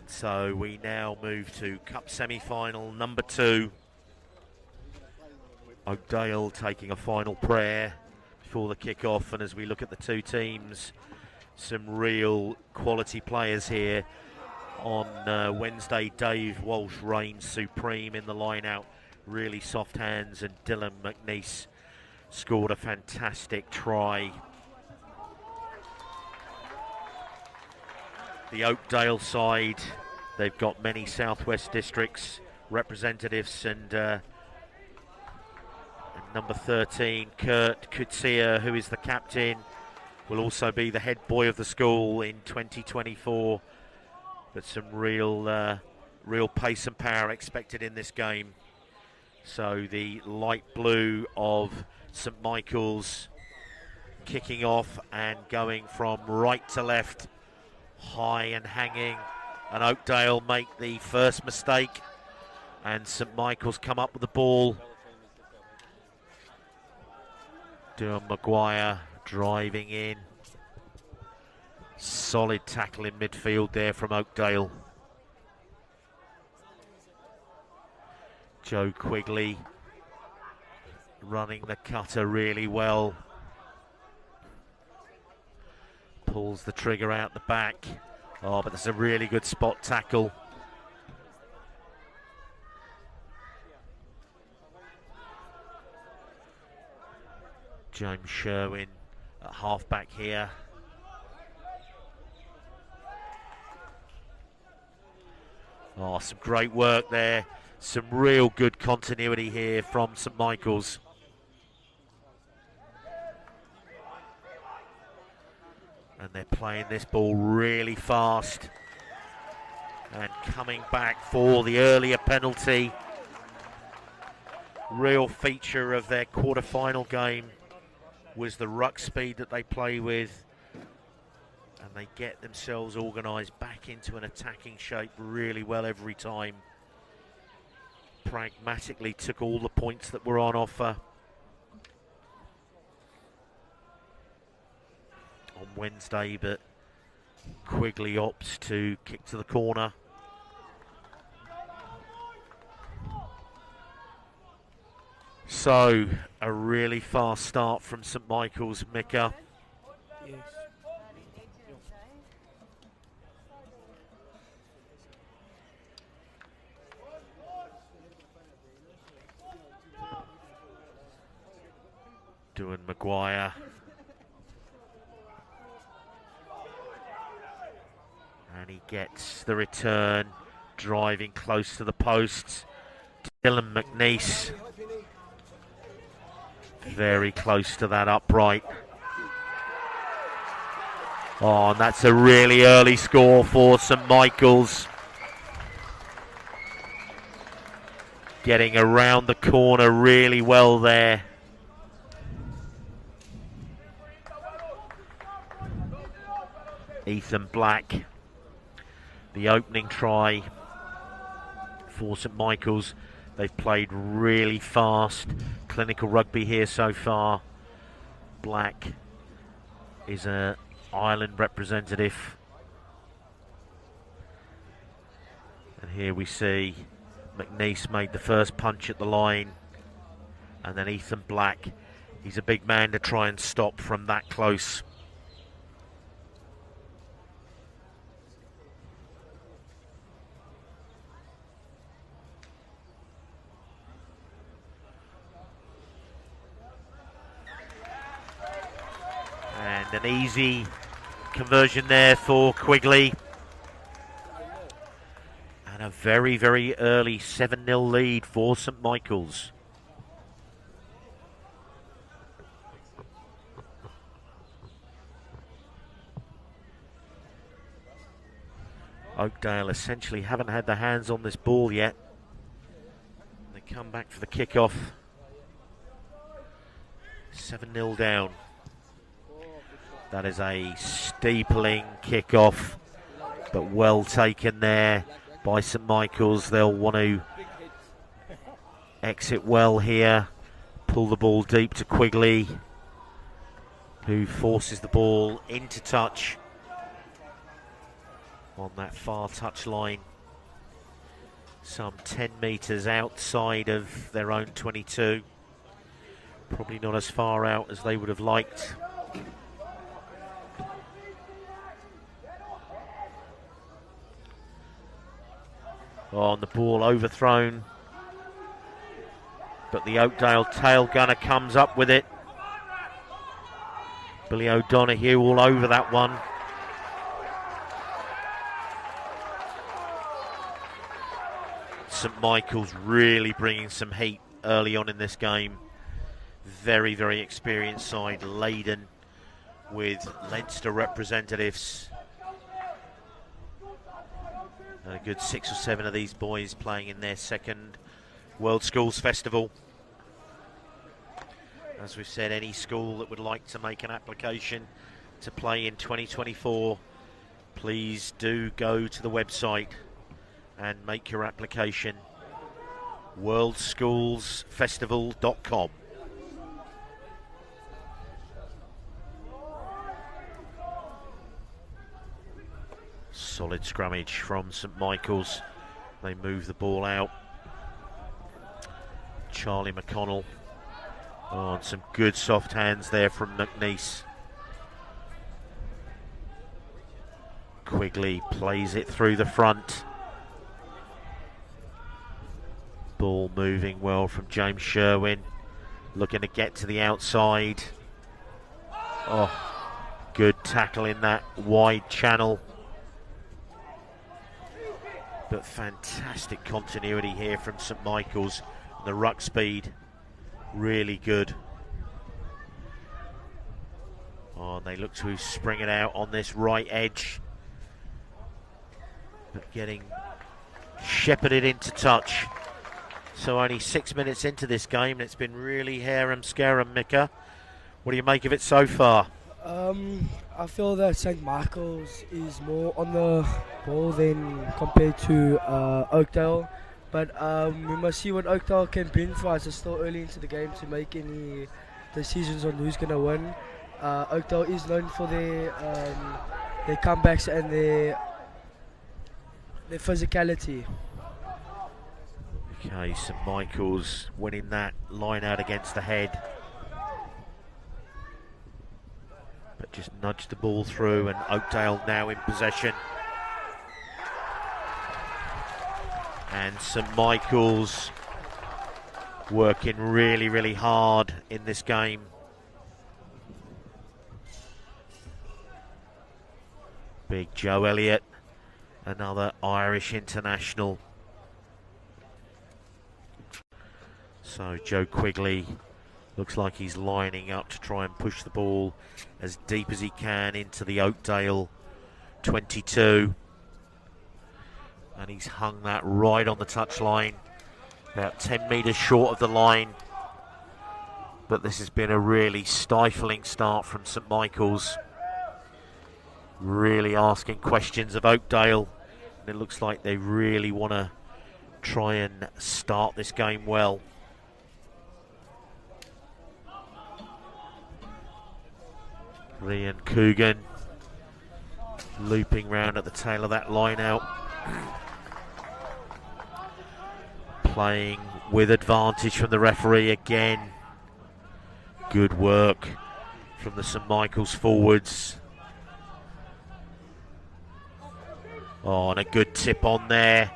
So we now move to Cup semi-final number 2. Oakdale taking a final prayer before the kick-off, and as we look at the two teams, some real quality players here. On Wednesday, Dave Walsh reigns supreme in the line-out, really soft hands, and Dylan McNeice scored a fantastic try. The Oakdale side, they've got many Southwest Districts representatives, and number 13, Kurt Kutsia, who is the captain, will also be the head boy of the school in 2024. But some real pace and power expected in this game. So the light blue of St Michael's kicking off and going from right to left, high and hanging. And Oakdale make the first mistake, and St Michael's come up with the ball. Dylan Maguire driving in. Solid tackle in midfield there from Oakdale. Joe Quigley running the cutter really well. Pulls the trigger out the back. Oh, but that's a really good spot tackle. James Sherwin at half-back here. Oh, some great work there. Some real good continuity here from St Michael's. And they're playing this ball really fast. And coming back for the earlier penalty. Real feature of their quarter-final game was the ruck speed that they play with. And they get themselves organised back into an attacking shape really well every time. Pragmatically took all the points that were on offer on Wednesday, but Quigley opts to kick to the corner. So, a really fast start from St Michael's, Mika. Yes. Doing Maguire. And he gets the return, driving close to the posts. Dylan McNeice. Very close to that upright. Oh, and that's a really early score for St Michael's. Getting around the corner really well there. Ethan Black, the opening try for St Michael's. They've played really fast, clinical rugby here so far. Black is an Ireland representative. And here we see McNeice made the first punch at the line. And then Ethan Black, he's a big man to try and stop from that close. An easy conversion there for Quigley. And a very, very early 7-0 lead for St Michael's. Oakdale essentially haven't had their hands on this ball yet. They come back for the kickoff. 7-0 down. That is a steepling kickoff, but well taken there by St Michael's. They'll want to exit well here, pull the ball deep to Quigley, who forces the ball into touch. on that far touch line, some 10 metres outside of their own 22. Probably not as far out as they would have liked. On the ball overthrown, but the Oakdale tail gunner comes up with it. Billy O'Donoghue all over that one. St Michael's really bringing some heat early on in this game. Very, very experienced side, laden with Leinster representatives. A good 6 or 7 of these boys playing in their second World Schools Festival. As we've said, any school that would like to make an application to play in 2024, please do go to the website and make your application. worldschoolsfestival.com. Solid scrummage from St Michael's. They move the ball out. Charlie McConnell. Oh, and some good soft hands there from McNeese. Quigley plays it through the front. Ball moving well from James Sherwin. Looking to get to the outside. Oh, good tackle in that wide channel. But fantastic continuity here from St Michael's. The ruck speed, really good. Oh, and they look to spring it out on this right edge. But getting shepherded into touch. So only 6 minutes into this game, and it's been really harem-scarum, Mika. What do you make of it so far? I feel that St. Michael's is more on the ball than compared to Oakdale. But we must see what Oakdale can bring for us. It's still early into the game to make any decisions on who's going to win. Oakdale is known for their comebacks and their physicality. Okay, St Michael's winning that line out against the head. But just nudged the ball through, and Oakdale now in possession. And St Michael's working really, really hard in this game. Big Joe Elliott, another Irish international. So Joe Quigley looks like he's lining up to try and push the ball as deep as he can into the Oakdale 22. And he's hung that right on the touchline, about 10 metres short of the line. But this has been a really stifling start from St Michael's. Really asking questions of Oakdale. And it looks like they really want to try and start this game well. Ryan Coogan looping round at the tail of that line out. Playing with advantage from the referee again. Good work from the St Michael's forwards. Oh, and a good tip on there.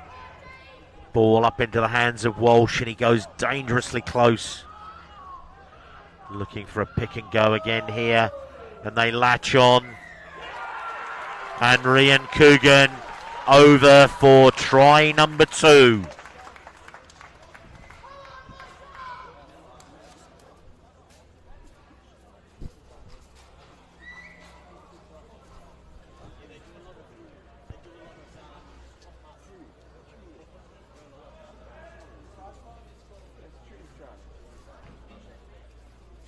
Ball up into the hands of Walsh, and he goes dangerously close. Looking for a pick and go again here. And they latch on. And Ryan Coogan over for try number 2.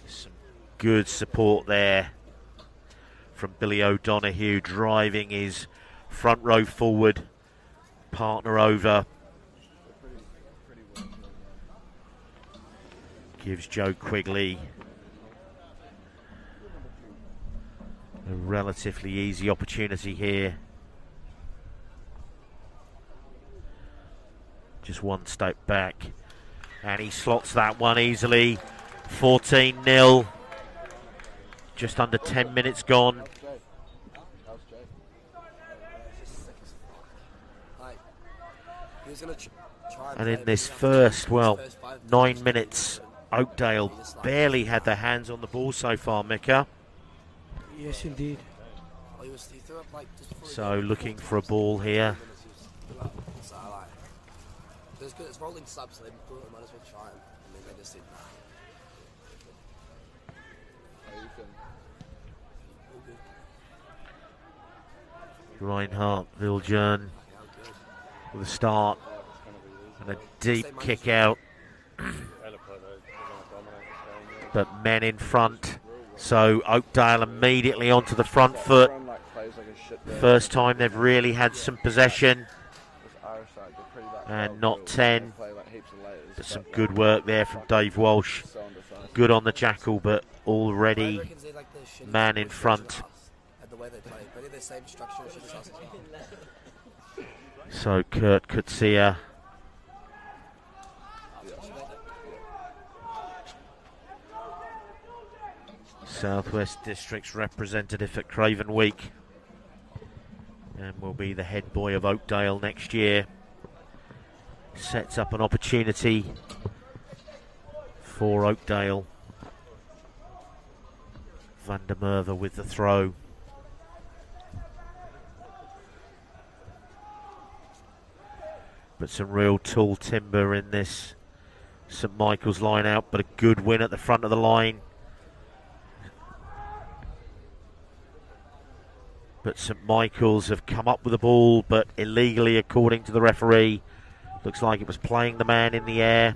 Some good support there from Billy O'Donoghue, driving his front row forward partner over. Gives Joe Quigley a relatively easy opportunity here. just one step back. And he slots that one easily. 14-0. Just under 10 minutes gone. And in this first, 9 minutes, Oakdale barely had their hands on the ball so far, Mika. Yes, indeed. So looking for a ball here. It's rolling subs, so they might as well try and then they just did Reinhardt, Viljoen with a start and a deep kick out. But men in front, so Oakdale immediately onto the front foot. First time they've really had some possession. And not 10, but some good work there from Dave Walsh. Good on the jackal, but already man in front. So Kurt Kutsia. Southwest District's representative at Craven Week. And will be the head boy of Oakdale next year. Sets up an opportunity for Oakdale. Van der Merwe with the throw. But some real tall timber in this St Michael's line out, but a good win at the front of the line. But St Michael's have come up with the ball, but illegally according to the referee. Looks like it was playing the man in the air.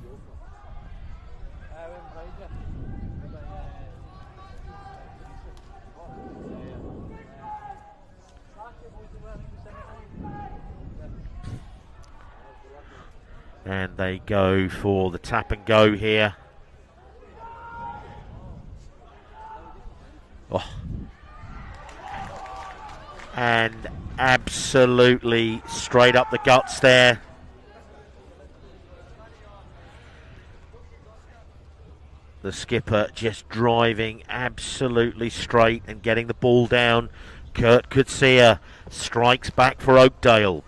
And they go for the tap and go here. Oh. And absolutely straight up the guts there. The skipper just driving absolutely straight and getting the ball down. Kurt Kutsia strikes back for Oakdale.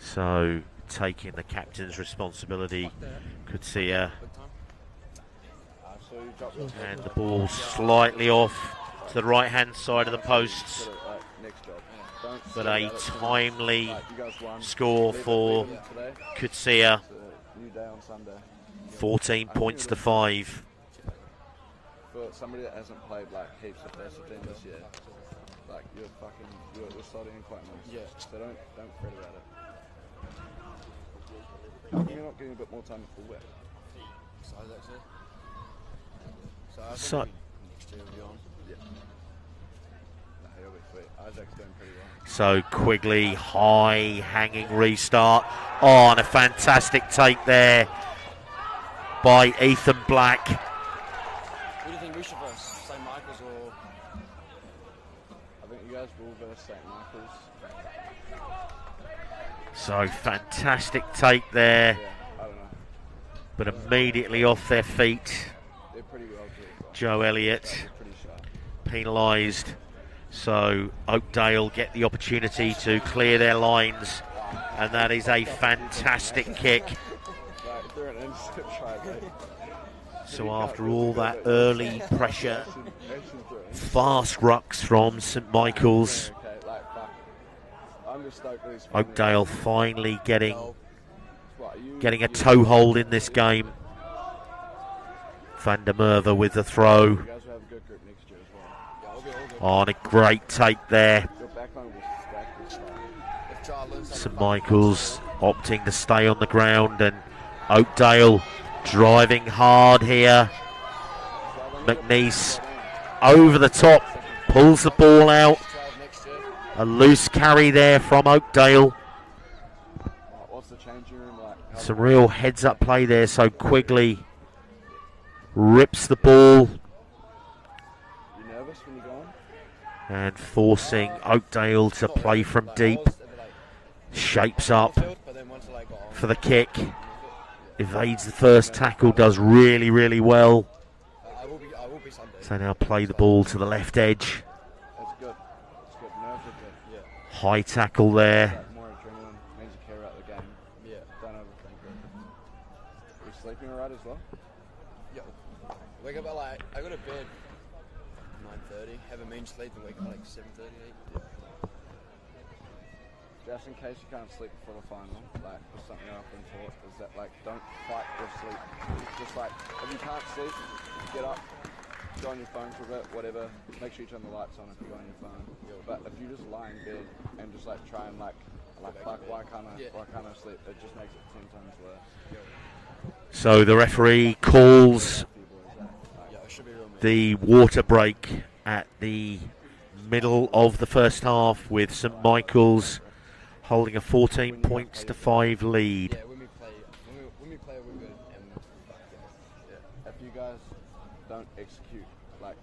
So taking the captain's responsibility, Kutsia, and the ball slightly off to the right hand side of the posts, but a timely score for Kutsia. 14 points to 5. For somebody that hasn't played like heaps of first team this year, like you're starting in quite nice. Yeah. So don't fret about it. How come you're not getting a bit more time at fullback? So next year will be on. Yeah. No, he'll be sweet. Isaac's doing pretty well. So Quigley, high hanging restart. Oh, and a fantastic take there by Ethan Black. Who do you think we should verse? St Michael's or? I think you guys will verse St Michael's. So fantastic take there, Yeah, I don't know. but immediately off their feet. They're pretty well good. Joe Elliott They're pretty sharp. penalised. So Oakdale get the opportunity to clear their lines, and that is a fantastic kick. Like, they're an intercept try, mate. So after all that early pressure, fast rucks from St Michael's, Okay, like, fuck. I'm just stoked that he's Oakdale finally getting a toehold in this game. Van der Merwe with the throw. You guys will have a good group next year as well. Yeah, we'll be all good. On a great take there. Your backline will stack this time. If Jar learns how to St fuck- Michael's opting to stay on the ground, and Oakdale driving hard here. McNeese over the top, pulls the ball out. A loose carry there from Oakdale. Some real heads up play there, so Quigley rips the ball and forcing Oakdale to play from deep. Shapes up for the kick, evades the first tackle, does really well. So now play the ball to the left edge. High tackle there. Sleeping alright as well? Yeah. Wake up at like, I go to bed 9:30, have a mean sleep and wake up at like 7:30, 8. Just in case you can't sleep before the final, like, there's something I've been taught, is that, like, don't fight your sleep. Just, like, if you can't sleep, get up, go on your phone for a bit, whatever. Make sure you turn the lights on if you go on your phone. But if you just lie in bed and just, like, try and, like fuck, why can't I sleep? It just makes it 10 times worse. So the referee calls the water break at the middle of the first half, with St Michael's holding a 14 points to 5 lead. Yeah, when we play, we're good. If you guys don't execute, like,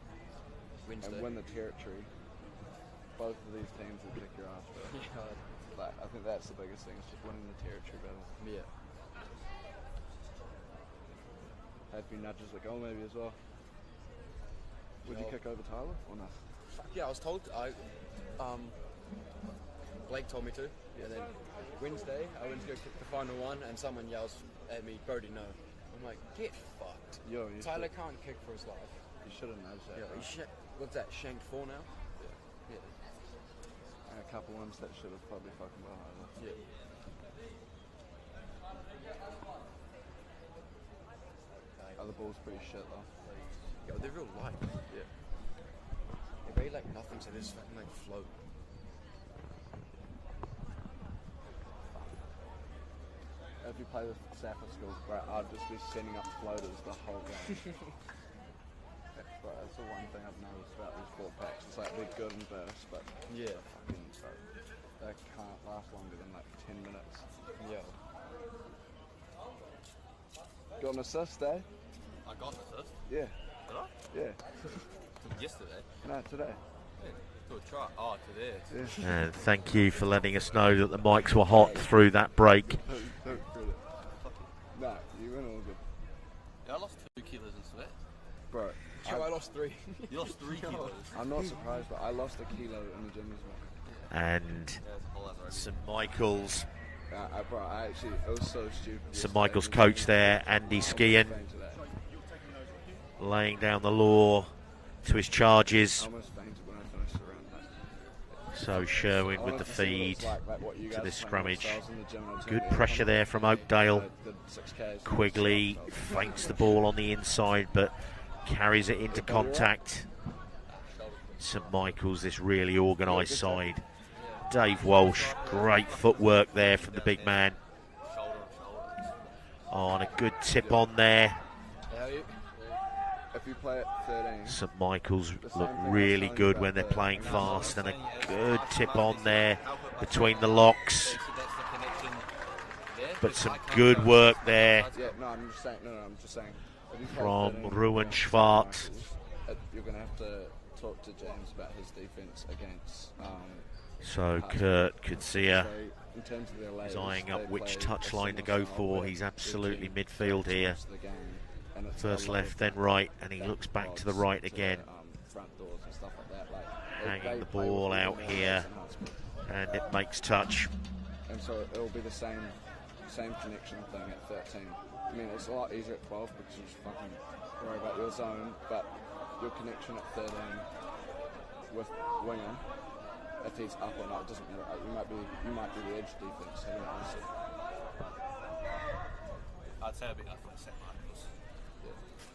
and win the territory, both of these teams will kick your ass. Like, I think that's the biggest thing, is just winning the territory battle. Yeah. Had a few nudges at goal maybe as well. Would you kick over Tyler or no? Yeah, I was told. Blake told me to. And then Wednesday, I went to go kick the final one, and someone yells at me, "Brody, no." I'm like, get fucked. Yo, Tyler can't kick for his life. You should have known that. Yeah, what's that? Shanked 4 now. Yeah. And a couple ones that should have probably fucking behind us. Yeah. Other ball's pretty shit though. Yeah, they're real light. Yeah. They weigh like nothing, so they just fucking like float. If you play with Landbouskool, bro, I'd just be setting up floaters the whole game. Bro, that's the one thing I've noticed about these 4 packs. It's like they're good and burst, but yeah, fucking, bro, they can't last longer than like 10 minutes. Yeah. Got an assist, eh? I got an assist. Yeah. Did I? Yeah. Yesterday. No, today. Yeah. To a try. Oh, today. Yeah. And thank you for letting us know that the mics were hot through that break. Don't credit. Nah, you went all good. Yeah, I lost 2 kilos in sweat. Bro. I lost 3. You lost 3 kilos. I'm not surprised, but I lost a kilo in the gym as well. And St Michael's Bro, it was so stupid. St Michael's coach there, Andy Skian, laying down the law to his charges. I almost fainted when I finished the round. So Sherwin with the feed to this scrummage. Good pressure there from Oakdale. Quigley feints the ball on the inside, but carries it into contact. St Michael's, this really organised side. Dave Walsh, great footwork there from the big man. Oh, and a good tip on there. If you play at 13, St Michael's look really good when they're playing fast, and a good tip on there between the locks. But some good work there yeah, no, I'm just saying. I'm just saying. If you play from 13 Ruin Schwartz. You're going to have to talk to James about his defense against. So Kurt Kutsia in terms of their layers, is eyeing up they which play touchline to a go similar for. style He's where absolutely their team midfield here. touches the game, and it's First a lot left, of then right, and he back looks back to the rods right to again. Front doors and stuff like that. Like, Hanging they the play ball with out all here, the and it makes touch. and so it'll be the same connection thing at 13. I mean, it's a lot easier at 12 because you just fucking worry about your zone, but your connection at 13 with winger, if he's up or not, it doesn't matter. Like, you might be the edge defense. I don't know. I'd say I'd be up for St Michael's.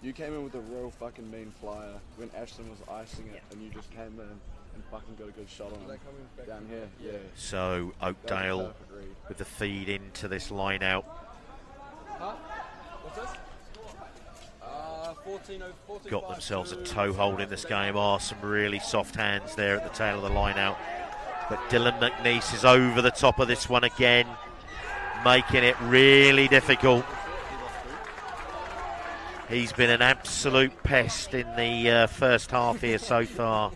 You came in with a real fucking mean flyer when Ashton was icing it, and you just came in and fucking got a good shot on him down here. Yeah. So Oakdale with the feed into this line out. Huh? got themselves a toehold in this game. Some really soft hands there at the tail of the line out. But Dylan McNeice is over the top of this one again, making it really difficult. He's been an absolute pest in the first half here so far.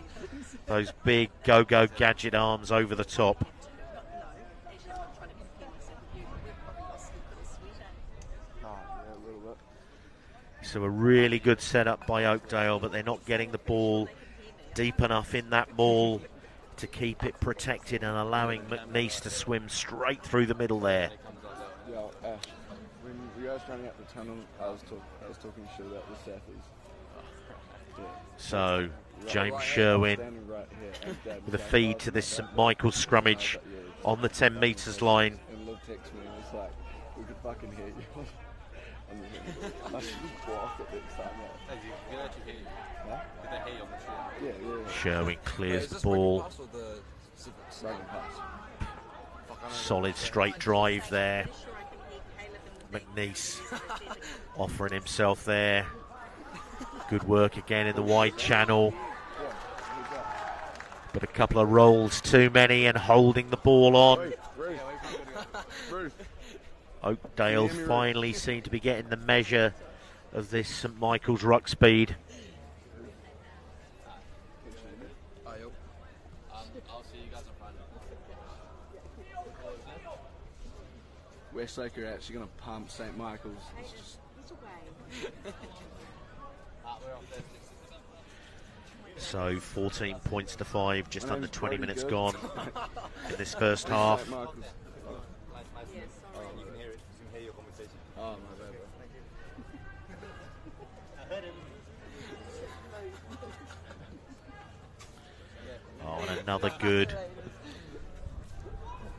Those big go-go gadget arms over the top. So a really good setup by Oakdale, but they're not getting the ball deep enough in that maul to keep it protected and allowing McNeice to swim straight through the middle there. Yeah, Ash, when you guys running up the tunnel, I was talking shit about the Sappers. Yeah. So James Sherwin with a feed to this St Michael's scrummage on the 10 metres line. And Liv texted me and was like, we could fucking hit you. I should block it next time. Did they actually hear you? Huh? Did they hear you on the street? Yeah. Sherwin clears the ball. Solid straight drive there. McNeice offering himself there. Good work again in the wide channel. But a couple of rolls too many and holding the ball on. Oakdale finally seem to be getting the measure of this St Michael's ruck speed. I'll see you guys on Friday. Westlake are actually going to pump St Michael's. It's just... So 14 points to 5, just under 20 minutes gone in this first half. Oh, my bad. And another good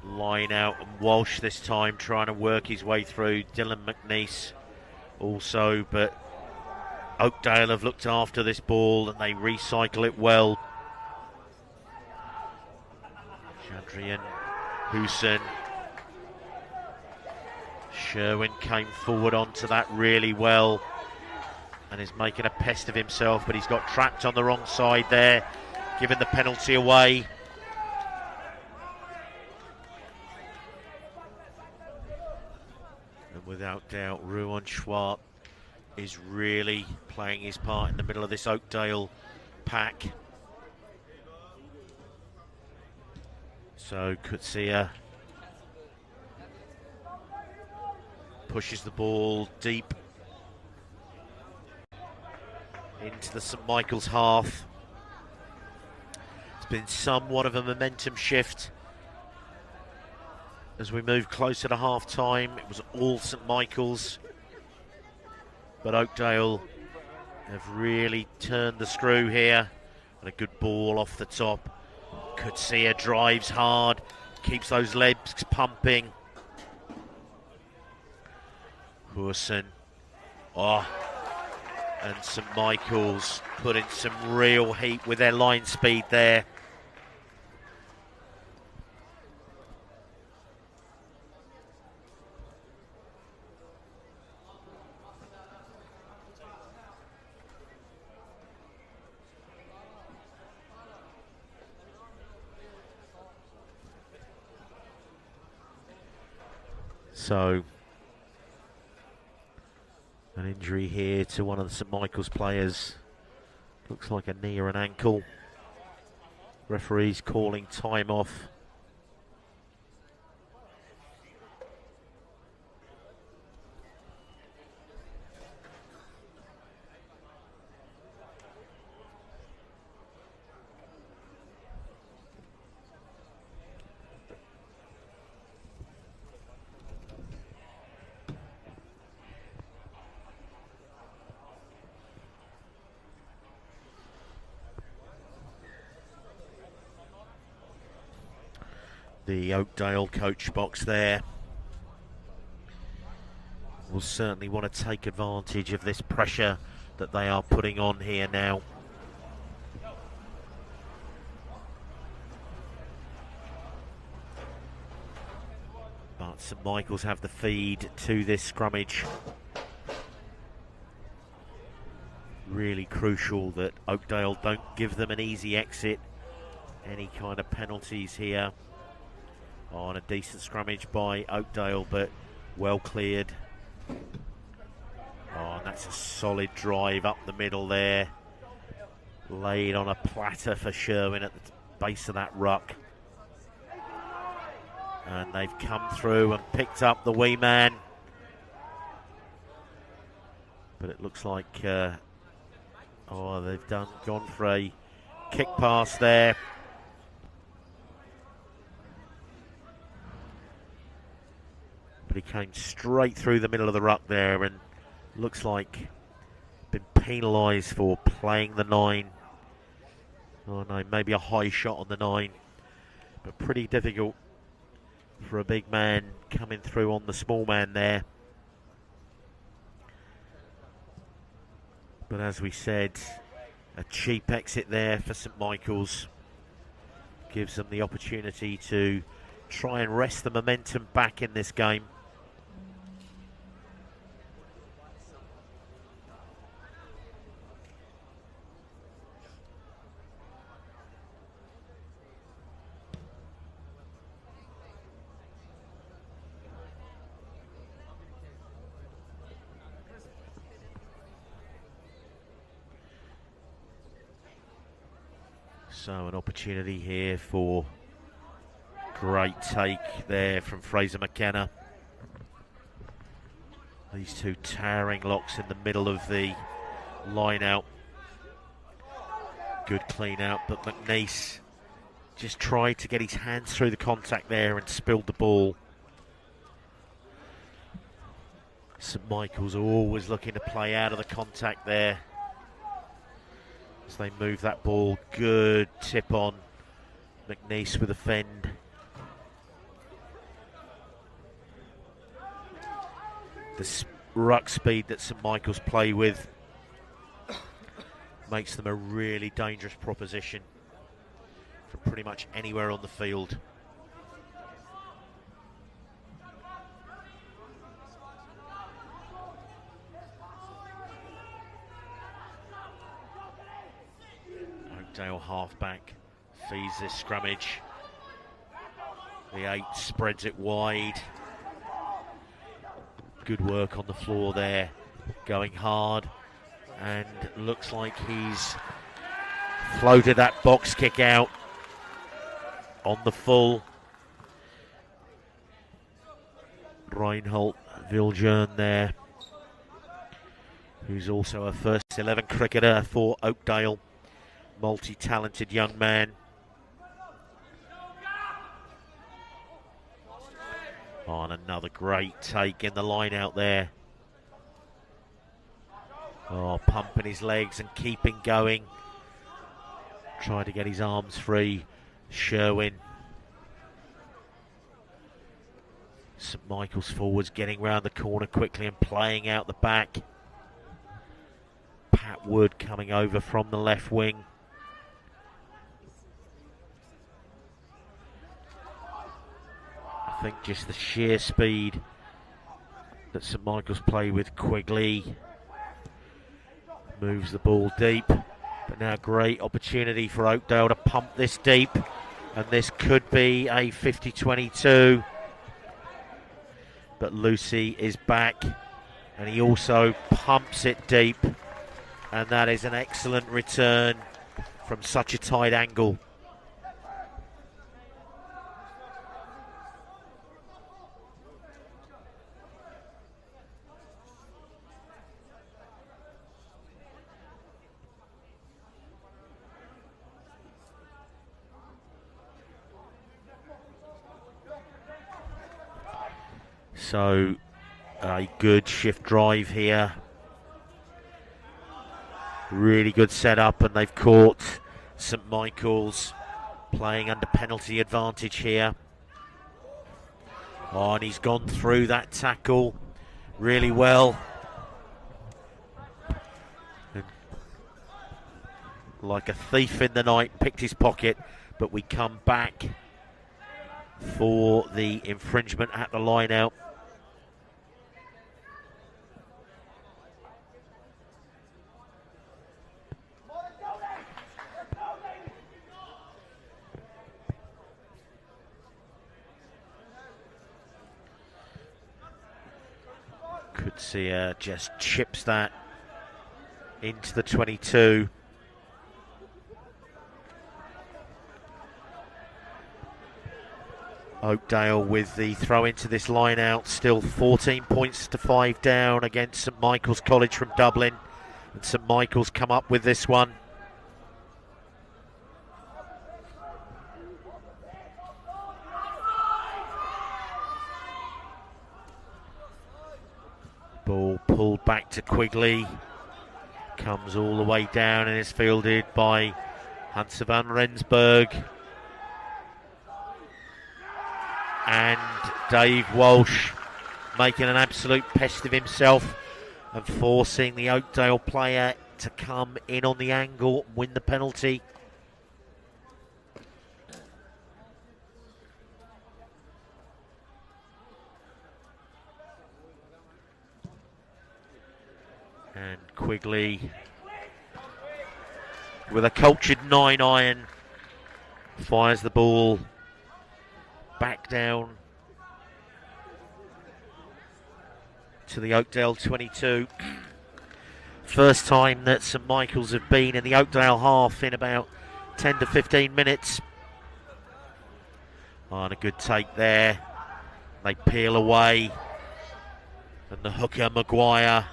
line out, and Walsh this time trying to work his way through. Dylan McNeice also, but Oakdale have looked after this ball and they recycle it well. Chandrian, Hooson, Sherwin came forward onto that really well and is making a pest of himself, but he's got trapped on the wrong side there, giving the penalty away. And without doubt, Ruan Schwart is really playing his part in the middle of this Oakdale pack. So Kutsia pushes the ball deep into the St Michael's half. It's been somewhat of a momentum shift as we move closer to half time. It was all St Michael's, but Oakdale have really turned the screw here. And a good ball off the top. Kutsia drives hard, keeps those legs pumping. Hooson. And St Michael's put in some real heat with their line speed there. So, an injury here to one of the St Michael's players. Looks like a knee or an ankle. Referee's calling time off. The Oakdale coach box there will certainly want to take advantage of this pressure that they are putting on here now. But St Michael's have the feed to this scrummage. Really crucial that Oakdale don't give them an easy exit. Any kind of penalties here. On a decent scrummage by Oakdale, but well cleared. Oh, and that's a solid drive up the middle there. Laid on a platter for Sherwin at the base of that ruck. And they've come through and picked up the wee man. But it looks like they've gone for a kick pass there. But he came straight through the middle of the ruck there and looks like been penalised for playing the 9. Oh no, maybe a high shot on the 9. But pretty difficult for a big man coming through on the small man there. But as we said, a cheap exit there for St Michael's. Gives them the opportunity to try and wrest the momentum back in this game. So an opportunity here for great take there from Fraser McKenna. These two towering locks in the middle of the line out. Good clean out, but McNeice just tried to get his hands through the contact there and spilled the ball. St Michael's are always looking to play out of the contact there. As they move that ball, good tip on. McNeice with a fend. The ruck speed that St Michael's play with makes them a really dangerous proposition from pretty much anywhere on the field. Oakdale halfback feeds this scrummage. The 8 spreads it wide. Good work on the floor there, going hard, and looks like he's floated that box kick out on the full. Reinhold Viljoen there, who's also a first 11 cricketer for Oakdale. Multi-talented young man. Oh, and another great take in the line out there. Oh, pumping his legs and keeping going. Trying to get his arms free. Sherwin. St Michael's forwards getting round the corner quickly and playing out the back. Pat Wood coming over from the left wing. I think just the sheer speed that St Michael's play with. Quigley moves the ball deep, but now great opportunity for Oakdale to pump this deep, and this could be a 50-22. But Lucy is back, and he also pumps it deep, and that is an excellent return from such a tight angle. So a good shift drive here. Really good setup, and they've caught St Michael's playing under penalty advantage here. Oh, and he's gone through that tackle really well. And like a thief in the night, picked his pocket, but we come back for the infringement at the line out. Garcia just chips that into the 22. Oakdale with the throw into this line out, still 14 points to 5 down against St Michael's College from Dublin. And St Michael's come up with this one. Ball pulled back to Quigley. Comes all the way down and is fielded by Hansa van Rensburg. And Dave Walsh making an absolute pest of himself and forcing the Oakdale player to come in on the angle and win the penalty. And Quigley with a cultured 9-iron fires the ball back down to the Oakdale 22. First time that St Michael's have been in the Oakdale half in about 10 to 15 minutes. Oh, and a good take there. They peel away. And the hooker, Maguire,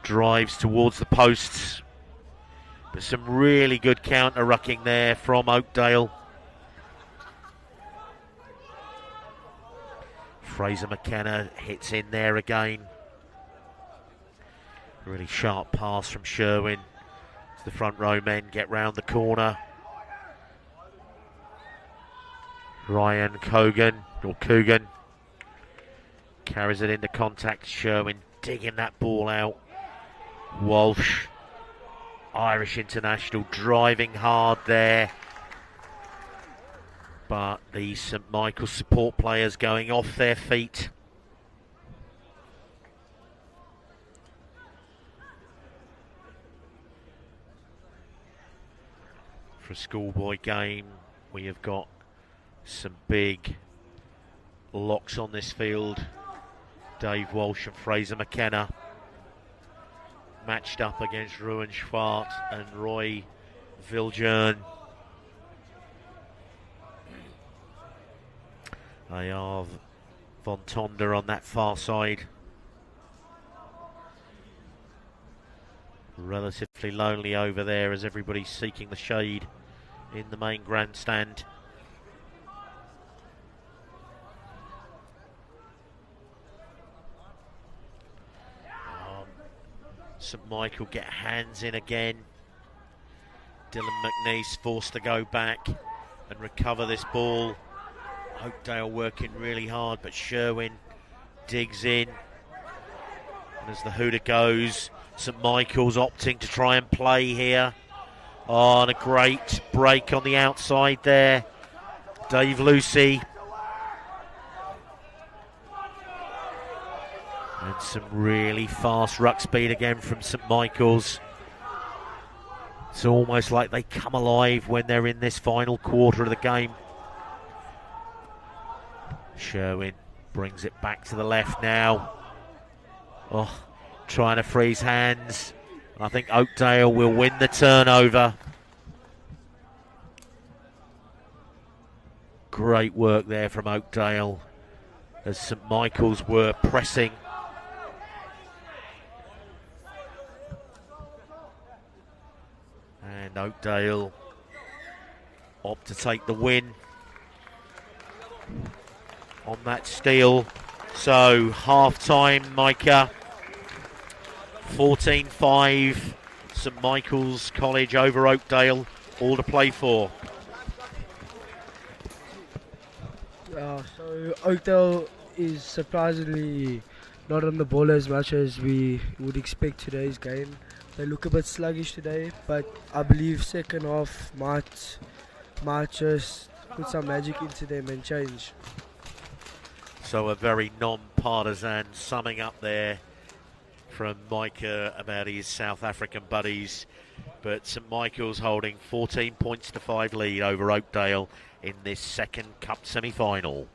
drives towards the posts. But some really good counter-rucking there from Oakdale. Fraser McKenna hits in there again. Really sharp pass from Sherwin. The front row men get round the corner. Ryan Coogan carries it into contact. Sherwin digging that ball out. Walsh, Irish international, driving hard there. But the St Michael's support players going off their feet. For a schoolboy game, we have got some big locks on this field. Dave Walsh and Fraser McKenna matched up against Ruan Schwartz and Roy Viljoen. They are Von Tonder on that far side. Relatively lonely over there as everybody's seeking the shade in the main grandstand. St Michael get hands in again. Dylan McNeese forced to go back and recover this ball. Oakdale working really hard, but Sherwin digs in. And as the hooter goes, St Michael's opting to try and play here. Oh, and a great break on the outside there. Dave Lucy. And some really fast ruck speed again from St Michael's. It's almost like they come alive when they're in this final quarter of the game. Sherwin brings it back to the left now. Oh, trying to freeze hands. I think Oakdale will win the turnover. Great work there from Oakdale as St Michael's were pressing. And Oakdale opt to take the win on that steal. So half-time, Micah. 14-5, St Michael's College over Oakdale, all to play for. So Oakdale is surprisingly not on the ball as much as we would expect today's game. They look a bit sluggish today, but I believe second half might just put some magic into them and change. So a very non-partisan summing up there from Micah about his South African buddies. But St Michael's holding 14 points to 5 lead over Oakdale in this second cup semi-final.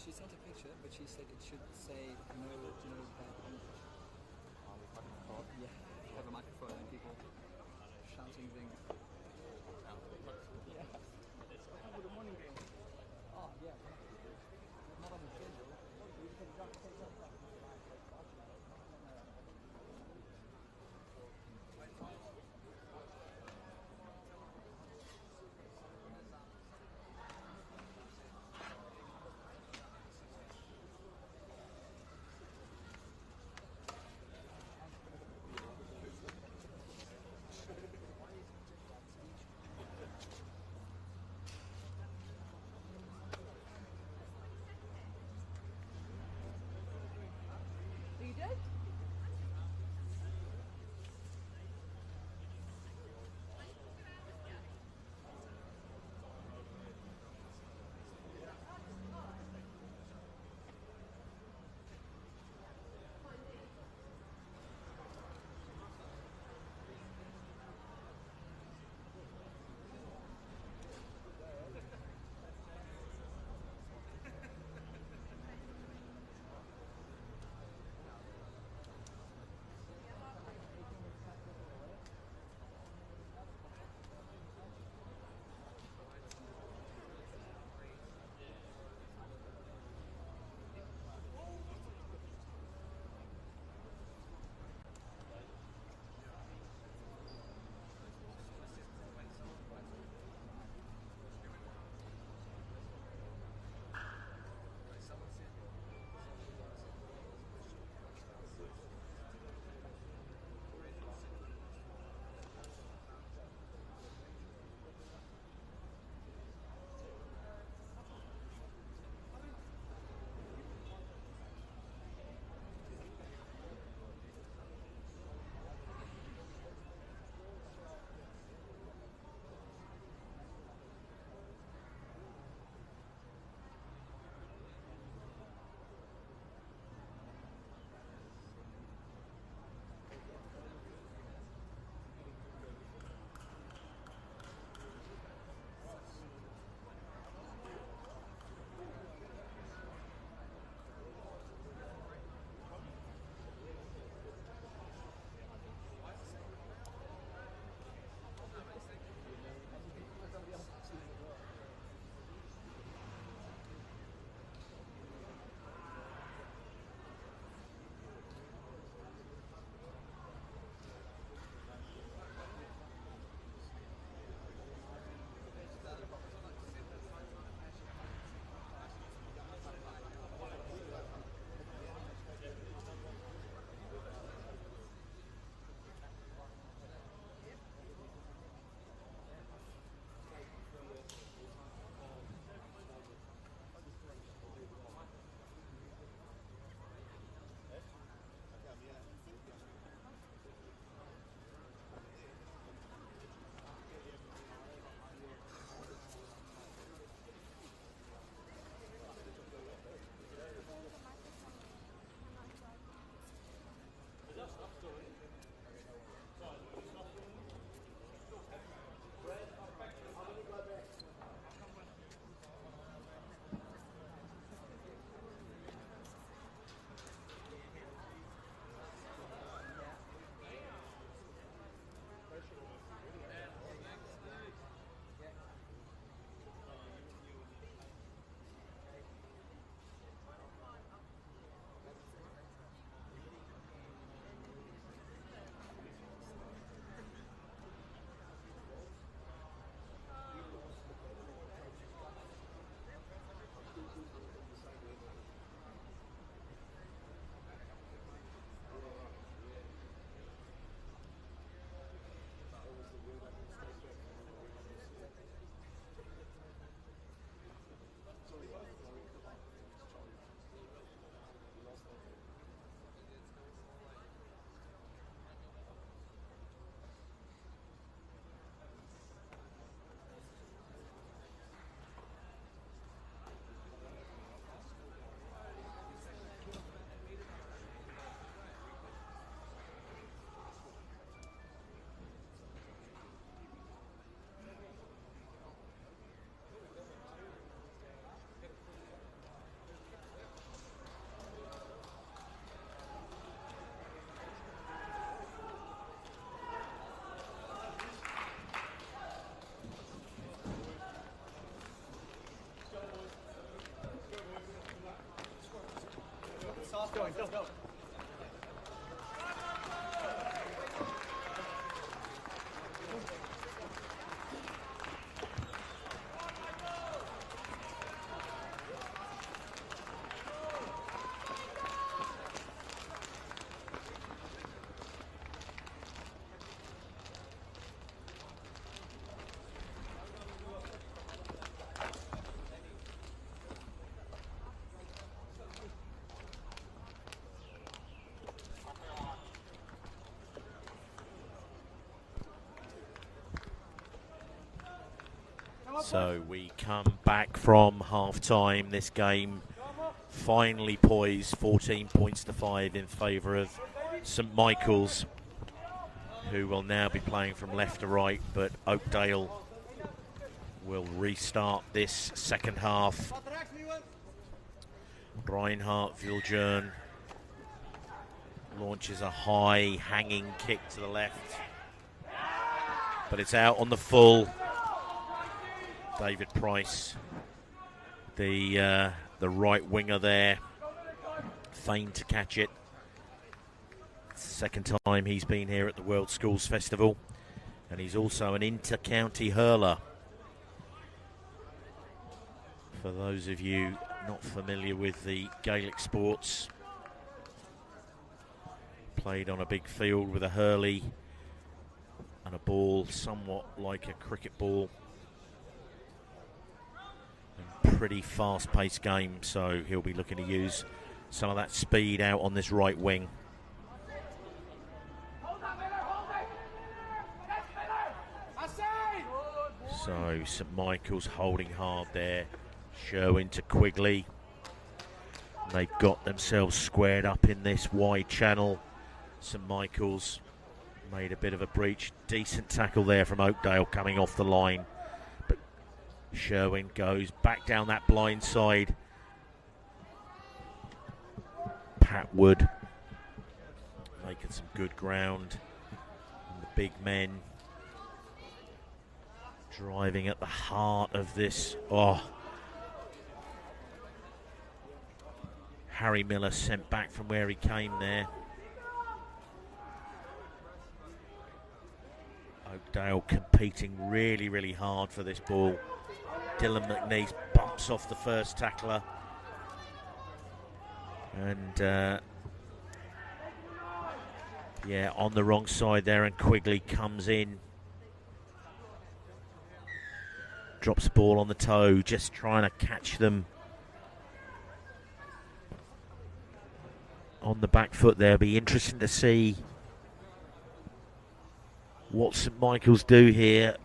she sent a picture, but she said it should say no bad English. Yeah, have a microphone and people shouting things. Yeah. Oh, the morning game. Oh, yeah. Not on the schedule. You can jump, take that. So we come back from half-time. This game finally poised 14 points to 5 in favour of St Michael's, who will now be playing from left to right, but Oakdale will restart this second half. Reinhard Viljoen launches a high hanging kick to the left, but it's out on the full. David Price, the right winger there, feigned to catch it. It's the second time he's been here at the World Schools Festival, and he's also an inter-county hurler. For those of you not familiar with the Gaelic sports, played on a big field with a hurley and a ball somewhat like a cricket ball. Pretty fast-paced game, so he'll be looking to use some of that speed out on this right wing. So St Michael's holding hard there. Sherwin to Quigley. They've got themselves squared up in this wide channel. St Michael's made a bit of a breach. Decent tackle there from Oakdale coming off the line. Sherwin goes back down that blind side. Pat Wood making some good ground. And the big men driving at the heart of this. Oh, Harry Miller sent back from where he came there. Oakdale competing really, really hard for this ball. Dylan McNeese bumps off the first tackler, and yeah, on the wrong side there, and Quigley comes in, drops the ball on the toe, just trying to catch them on the back foot there. Be interesting to see what St Michael's do here.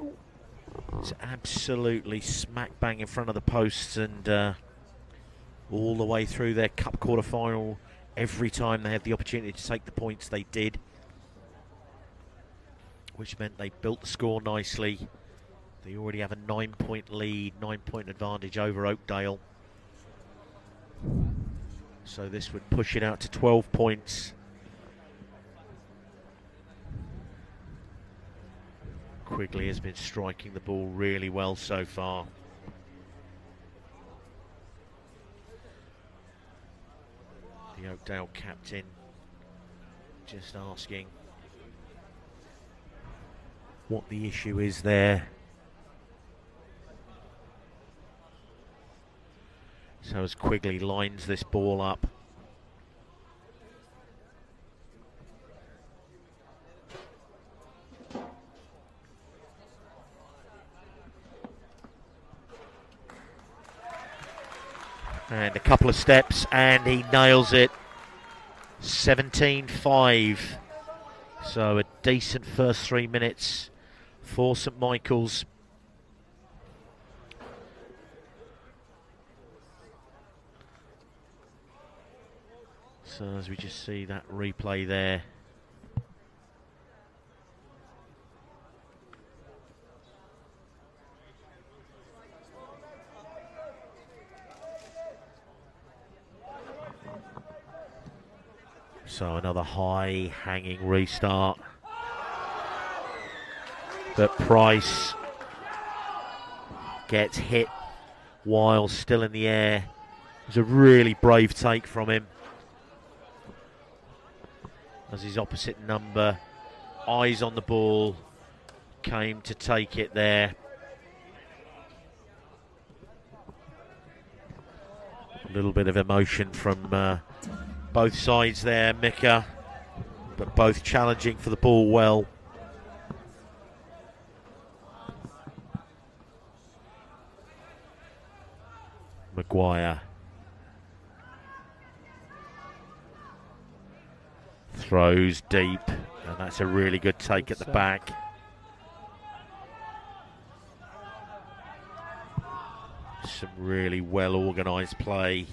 It's absolutely smack bang in front of the posts, and all the way through their cup quarter final, every time they had the opportunity to take the points, they did, which meant they built the score nicely. They already have a 9-point lead, 9-point advantage over Oakdale, so this would push it out to 12 points. Quigley has been striking the ball really well so far. The Oakdale captain just asking what the issue is there. So as Quigley lines this ball up, and a couple of steps, and he nails it. 17-5. So a decent first 3 minutes for St Michael's. So as we just see that replay there. So another high hanging restart. But Price gets hit while still in the air. It was a really brave take from him. as his opposite number, eyes on the ball, came to take it there. A little bit of emotion from both sides there, Mika, but both challenging for the ball well. Maguire throws deep, and that's a really good take at the back. Some really well organised play,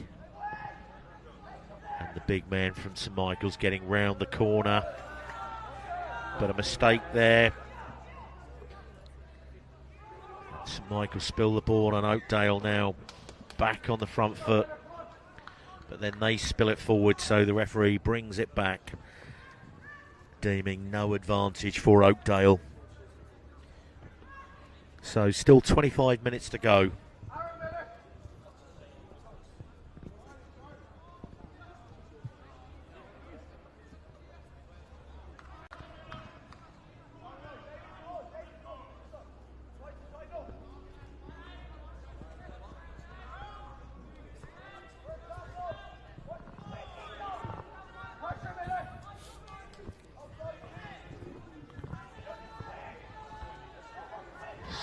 and the big man from St Michael's getting round the corner, but a mistake there. St Michael's spill the ball on Oakdale now, back on the front foot, but then they spill it forward, so the referee brings it back, deeming no advantage for Oakdale. So still 25 minutes to go.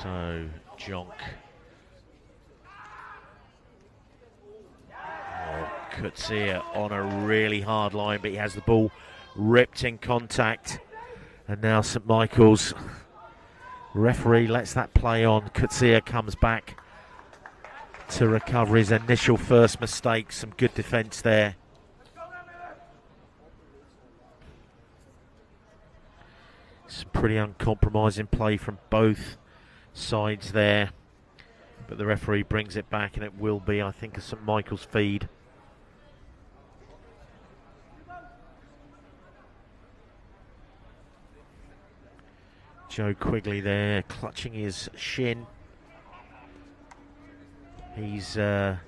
So, Jonk. Kutsia on a really hard line, but he has the ball ripped in contact. And now St Michael's referee lets that play on. Kutsia comes back to recover his initial first mistake. Some good defence there. Some pretty uncompromising play from both sides there, but the referee brings it back, and it will be, I think, a St Michael's feed. Joe Quigley there, clutching his shin. He's been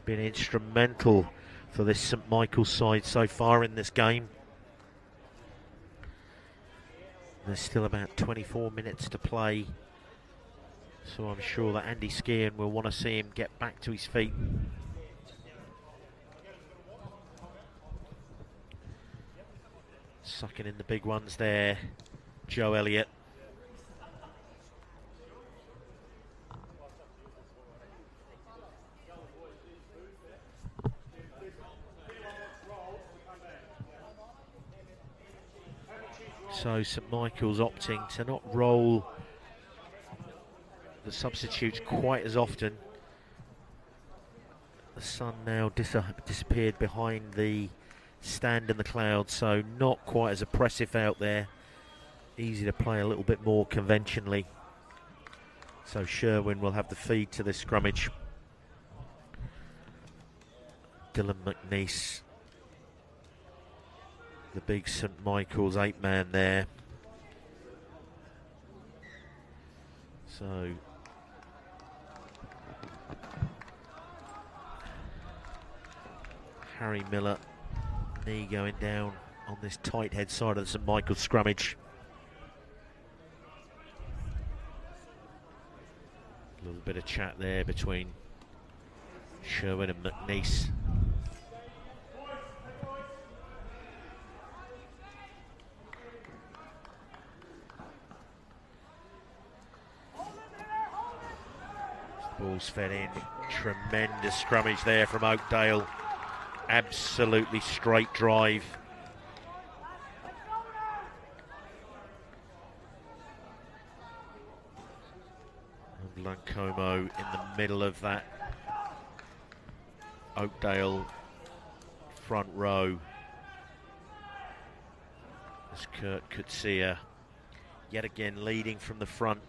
instrumental for this St Michael's side so far in this game. There's still about 24 minutes to play, so I'm sure that Andy Skian will want to see him get back to his feet. Sucking in the big ones there, Joe Elliott. So St Michael's opting to not roll the substitutes quite as often. The sun now disappeared behind the stand in the clouds, so not quite as oppressive out there. Easy to play a little bit more conventionally. So Sherwin will have the feed to this scrummage. Dylan McNeice, the big St Michael's 8-man there. So Harry Miller, knee going down on this tight head side of the St Michael's scrummage. A little bit of chat there between Sherwin and McNeice. Ball's fed in. Tremendous scrummage there from Oakdale. Absolutely straight drive. And Lancomo in the middle of that Oakdale front row. As Kurt Kutsia yet again leading from the front.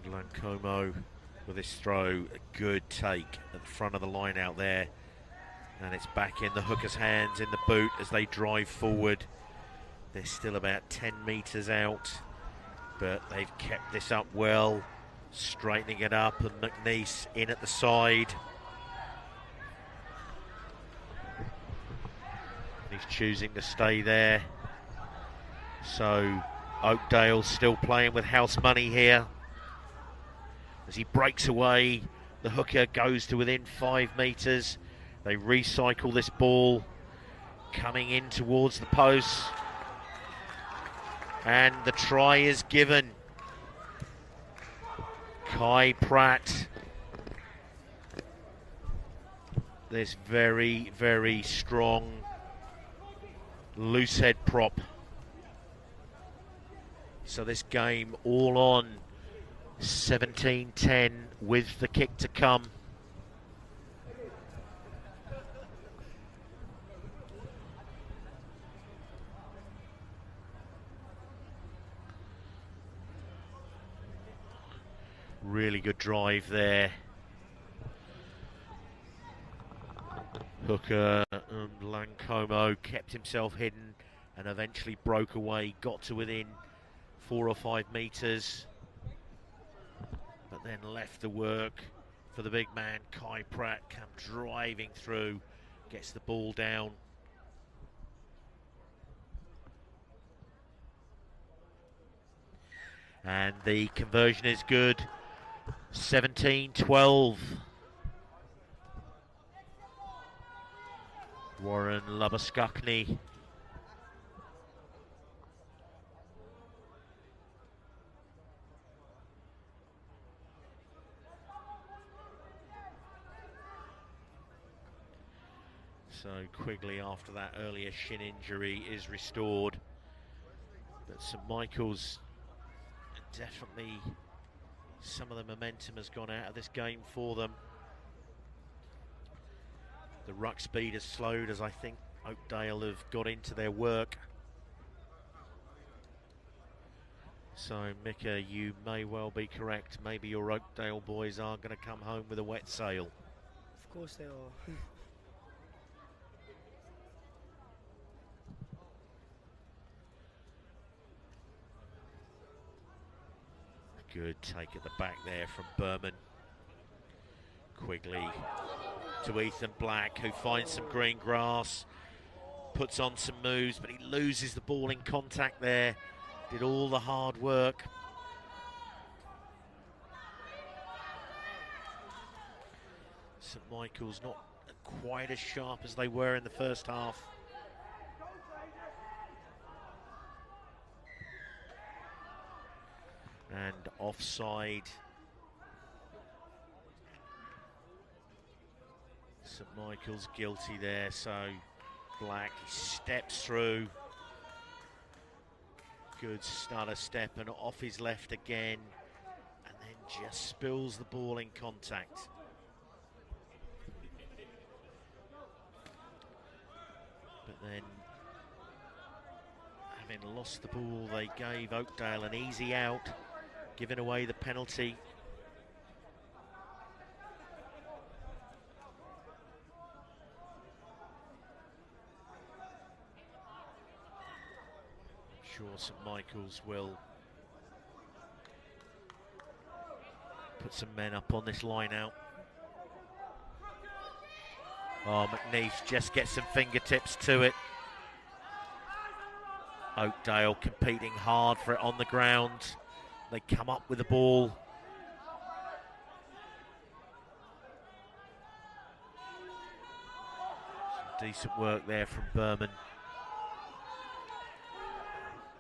Lancomo with his throw, a good take at the front of the line out there. And it's back in the hooker's hands in the boot as they drive forward. They're still about 10 metres out, but they've kept this up well, straightening it up, and McNeice in at the side. He's choosing to stay there. So Oakdale still playing with house money here. As he breaks away, the hooker goes to within 5 metres. They recycle this ball, coming in towards the post. And the try is given. Kai Pratt. This very, very strong loose head prop. So this game all on 17-10 with the kick to come. Really good drive there. Hooker Lancomo kept himself hidden and eventually broke away, got to within 4 or 5 metres, but then left the work for the big man. Kai Pratt come driving through, gets the ball down. And the conversion is good. 17-12. Warren Labuskakny. So Quigley, after that earlier shin injury, is restored. But St Michael's, definitely some of the momentum has gone out of this game for them. The ruck speed has slowed as I think Oakdale have got into their work. So Mika, you may well be correct. Maybe your Oakdale boys are going to come home with a wet sail. Of course they are. Good take at the back there from Berman. Quigley to Ethan Black, who finds some green grass, puts on some moves, but he loses the ball in contact there. Did all the hard work. St Michael's not quite as sharp as they were in the first half. And offside. St Michael's guilty there, so Black steps through. Good stutter step and off his left again, and then just spills the ball in contact. But then, having lost the ball, they gave Oakdale an easy out, giving away the penalty. I'm sure St Michael's will put some men up on this line out. Oh, McNeice just gets some fingertips to it. Oakdale competing hard for it on the ground. They come up with the ball. Some decent work there from Berman.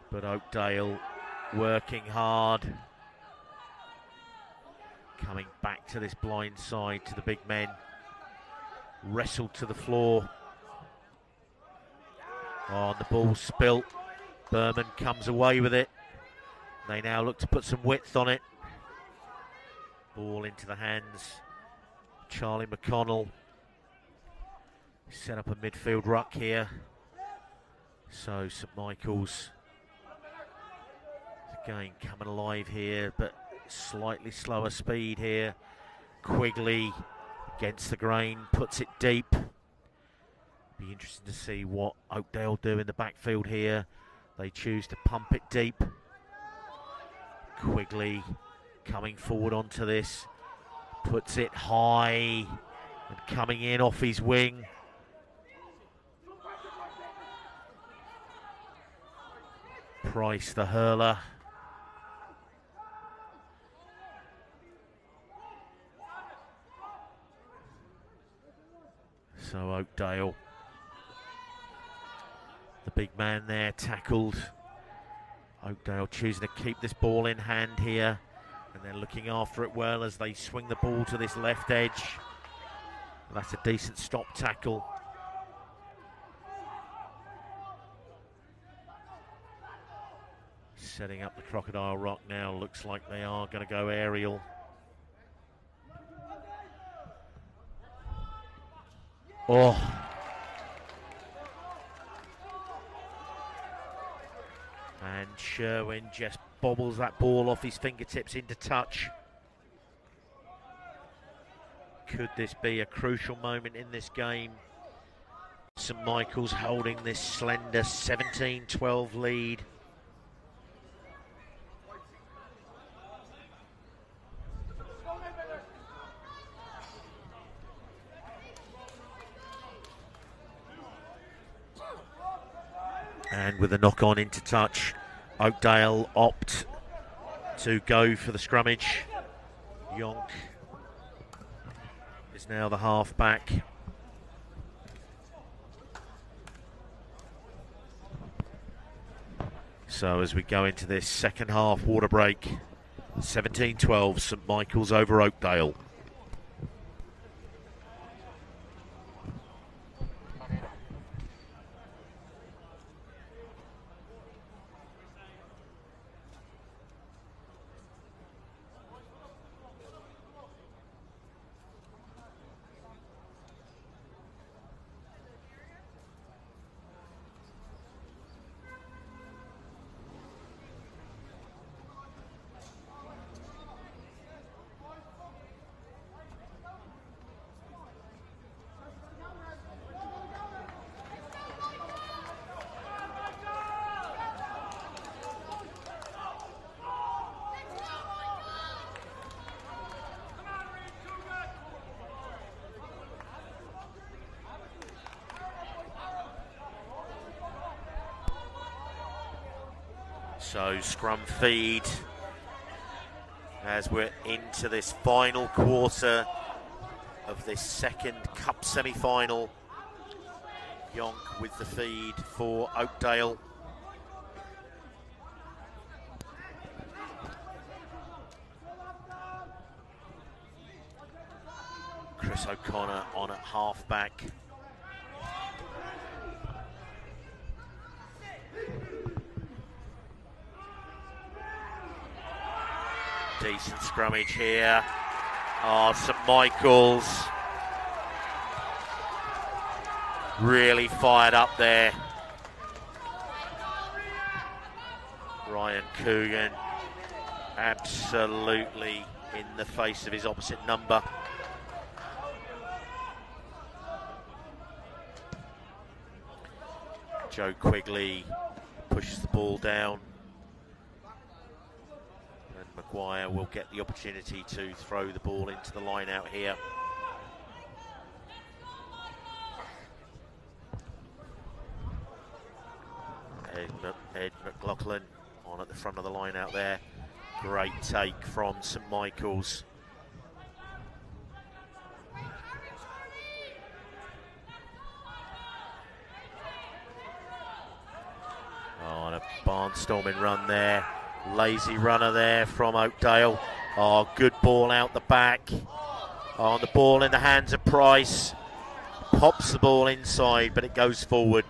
But Oakdale working hard. Coming back to this blind side to the big men. Wrestled to the floor. Oh, and the ball spilt. Berman comes away with it. They now look to put some width on it. Ball into the hands. Charlie McConnell. Set up a midfield ruck here. So St Michael's again coming alive here, but slightly slower speed here. Quigley against the grain, puts it deep. Be interesting to see what Oakdale do in the backfield here. They choose to pump it deep. Quigley coming forward onto this, puts it high and coming in off his wing. Price, the hurler. So Oakdale, the big man there, tackled. Oakdale choosing to keep this ball in hand here, and they're looking after it well as they swing the ball to this left edge. That's a decent stop tackle. Setting up the Crocodile Rock now. Looks like they are going to go aerial. Oh. And Sherwin just bobbles that ball off his fingertips into touch. Could this be a crucial moment in this game? St Michael's holding this slender 17-12 lead. And with a knock on into touch, Oakdale opt to go for the scrummage. Yonk is now the half-back. So as we go into this second half water break, 17-12, St Michael's over Oakdale. So scrum feed as we're into this final quarter of this second cup semi-final. Yonk with the feed for Oakdale. Chris O'Connor on at half-back. Decent scrummage here. Oh, St Michael's really fired up there. Ryan Coogan absolutely in the face of his opposite number. Joe Quigley pushes the ball down. Maguire will get the opportunity to throw the ball into the line out here. Ed McLaughlin on at the front of the line out there. Great take from St Michael's. Oh, and a barnstorming run there. Lazy runner there from Oakdale. Oh, good ball out the back. Oh, the ball in the hands of Price. Pops the ball inside, but it goes forward.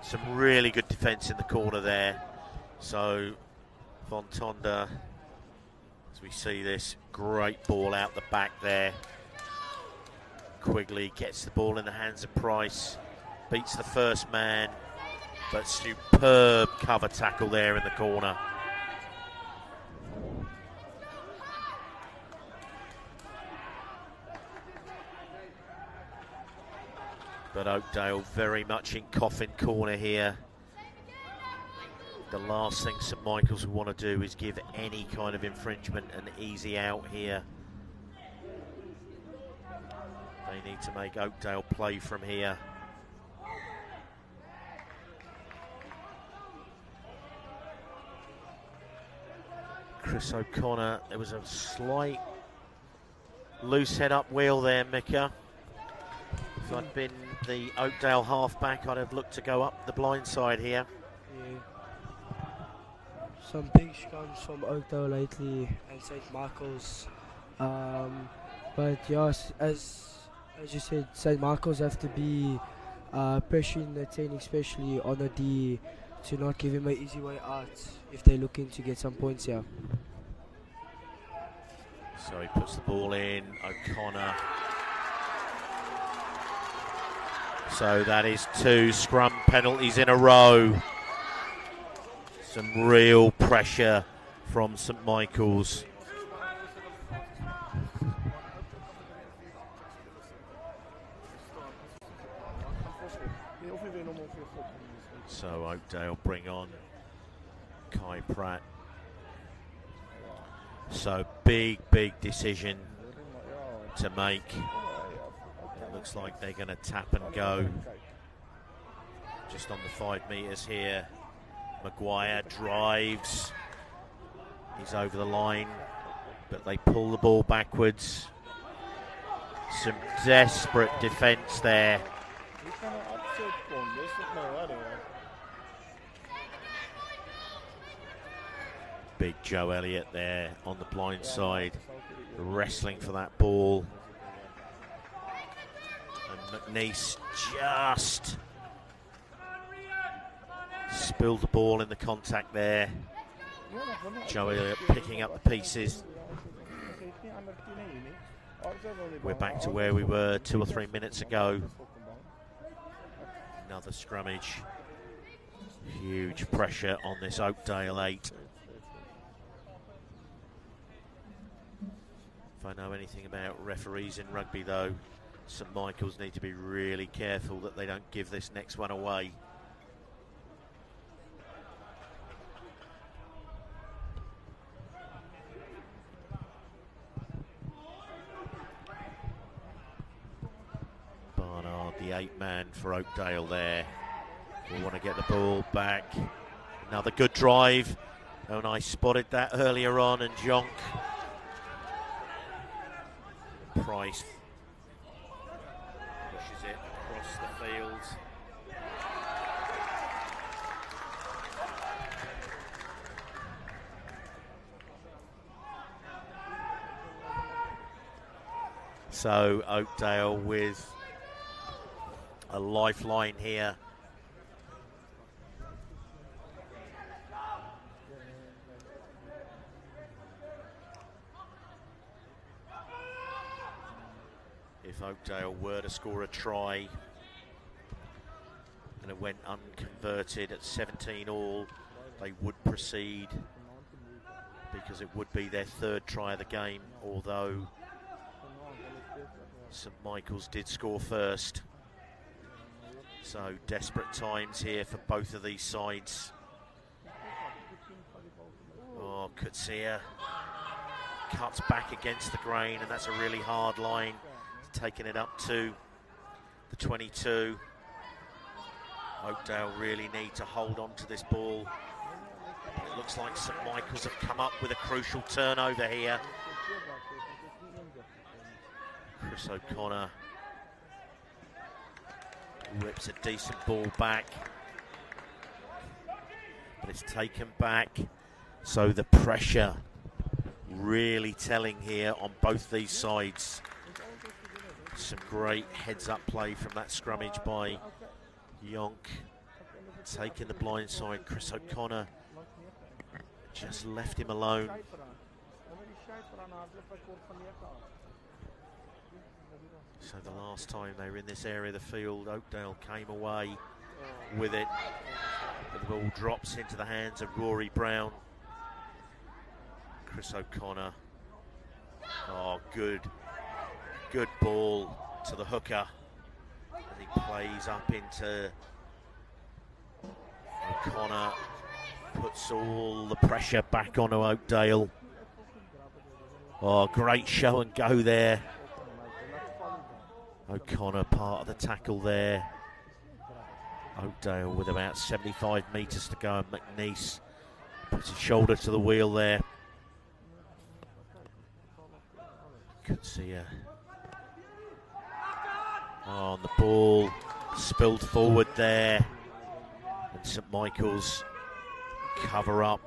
Some really good defence in the corner there. So, Von Tonda, as we see this, great ball out the back there. Quigley gets the ball in the hands of Price. Beats the first man. But superb cover tackle there in the corner. But Oakdale very much in coffin corner here. The last thing St Michael's will want to do is give any kind of infringement an easy out here. They need to make Oakdale play from here. Chris O'Connor, there was a slight loose head up wheel there, Mika. If I'd been the Oakdale halfback, I'd have looked to go up the blind side here. Yeah. Some big scrums from Oakdale lately and St Michael's. But yes, as you said, St Michael's have to be pressuring the 10, especially on the D, to not give him an easy way out if they're looking to get some points here. So he puts the ball in, O'Connor. So that is 2 scrum penalties in a row. Some real pressure from St Michael's. So Oakdale bring on Kai Pratt. So big decision to make. It looks like they're going to tap and go. Just on the 5 metres here. Maguire drives. He's over the line, but they pull the ball backwards. Some desperate defence there. Big Joe Elliott there on the blind side, wrestling for that ball. And McNeese just spilled the ball in the contact there. Joe Elliott picking up the pieces. We're back to where we were 2 or 3 minutes ago. Another scrummage. Huge pressure on this Oakdale 8. If I know anything about referees in rugby, though, St Michael's need to be really careful that they don't give this next one away. Barnard, the 8-man for Oakdale there. We want to get the ball back. Another good drive. Oh, and I spotted that earlier on, and Jonk Price pushes it across the field. So Oakdale with a lifeline here. If Oakdale were to score a try and it went unconverted at 17 all, they would proceed because it would be their 3rd try of the game, although St Michael's did score first. So desperate times here for both of these sides. Oh, Kutsia cuts back against the grain, and that's a really hard line. Taking it up to the 22. Oakdale really need to hold on to this ball. It looks like St Michael's have come up with a crucial turnover here. Chris O'Connor rips a decent ball back, but it's taken back. So the pressure really telling here on both these sides. Some great heads-up play from that scrummage by Yonk. Taking the blind side, Chris O'Connor just left him alone. So the last time they were in this area of the field, Oakdale came away with it. But the ball drops into the hands of Rory Brown. Chris O'Connor. Oh, good ball to the hooker. And he plays up into O'Connor, puts all the pressure back onto Oakdale. Oh, great show and go there. O'Connor part of the tackle there. Oakdale with about 75 metres to go, and McNeese puts his shoulder to the wheel there. Could see a on the ball, spilled forward there, and St Michael's cover up.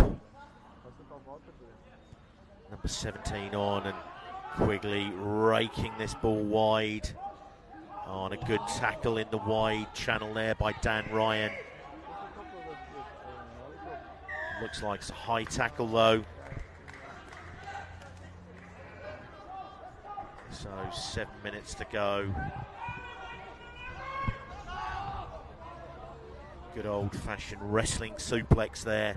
Number 17 on, and Quigley raking this ball wide. On a good tackle in the wide channel there by Dan Ryan. Looks like it's a high tackle though. So 7 minutes to go. Good old-fashioned wrestling suplex there.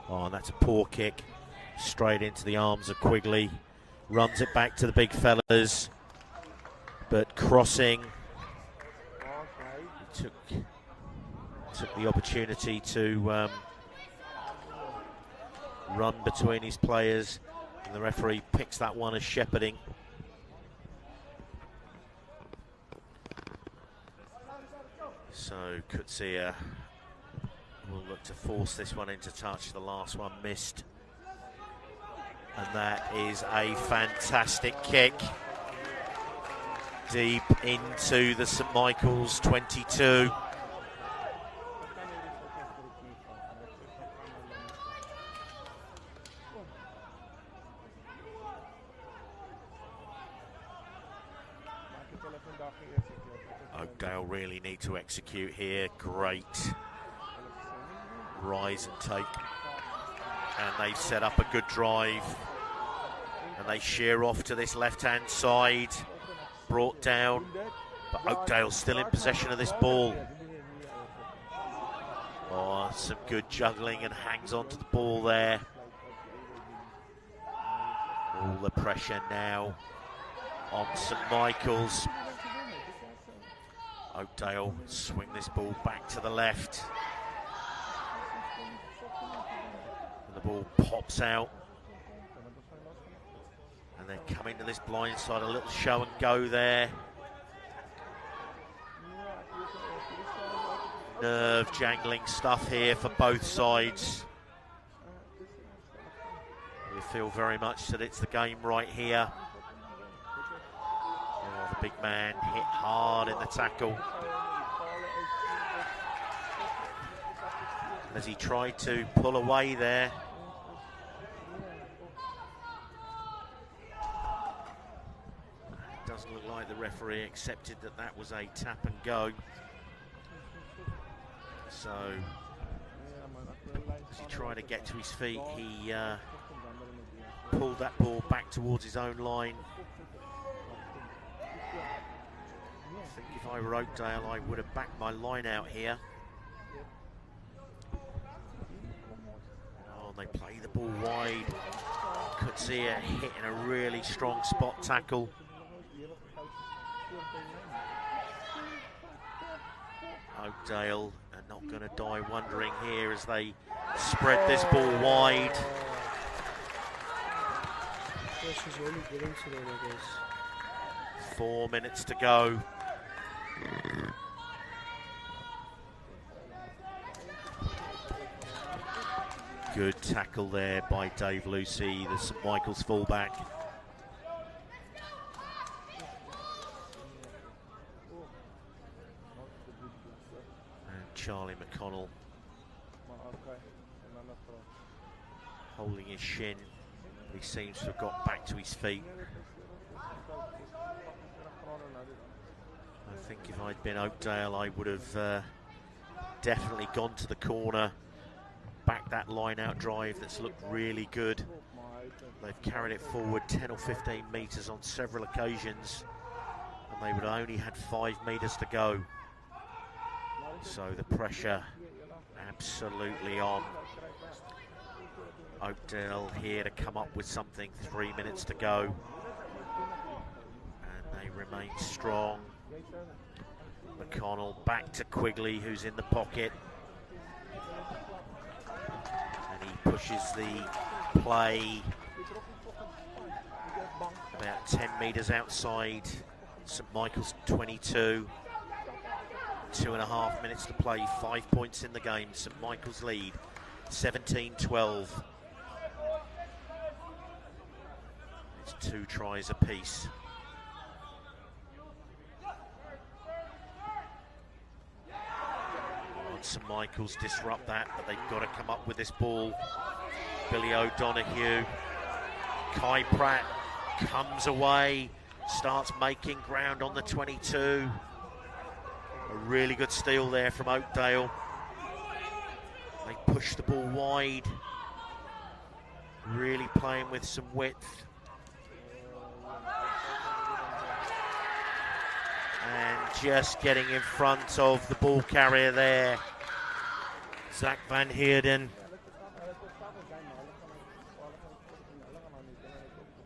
Oh, and that's a poor kick. Straight into the arms of Quigley. Runs it back to the big fellas. But crossing. He took the opportunity to run between his players. And the referee picks that one as shepherding. So Kutsia will look to force this one into touch. The last one missed. And that is a fantastic kick. Deep into the St Michael's 22. Oakdale really need to execute here. Great rise and take. And they set up a good drive. And they shear off to this left-hand side. Brought down. But Oakdale still in possession of this ball. Oh, some good juggling, and hangs on to the ball there. All the pressure now on St Michael's. Oakdale swing this ball back to the left. And the ball pops out. And they're coming to this blind side, a little show and go there. Nerve jangling stuff here for both sides. You feel very much that it's the game right here. Oh, the big man hit hard in the tackle. As he tried to pull away there. It doesn't look like the referee accepted that that was a tap and go. So, as he tried to get to his feet, he pulled that ball back towards his own line. I think if I were Oakdale, I would have backed my line out here. Oh, and they play the ball wide. Kutsia hitting a really strong spot tackle. Oakdale are not going to die wondering here as they spread this ball wide. She's really getting to them, I guess. 4 minutes to go. Good tackle there by Dave Lucy, the St Michael's fullback. And Charlie McConnell holding his shin. He seems to have got back to his feet. I think if I'd been Oakdale, I would have definitely gone to the corner, back that line out drive that's looked really good. They've carried it forward 10 or 15 metres on several occasions, and they would have only had 5 metres to go. So the pressure absolutely on. Oakdale here to come up with something. 3 minutes to go. Line strong. McConnell back to Quigley, who's in the pocket. And he pushes the play about 10 metres outside St Michael's 22. 2.5 minutes to play, 5 points in the game. St Michael's lead, 17-12. It's 2 tries apiece. St Michael's disrupt that, but they've got to come up with this ball. Billy O'Donoghue. Kai Pratt comes away, starts making ground on the 22. A really good steal there from Oakdale. They push the ball wide. Really playing with some width. And just getting in front of the ball carrier there. Zach Van Heerden.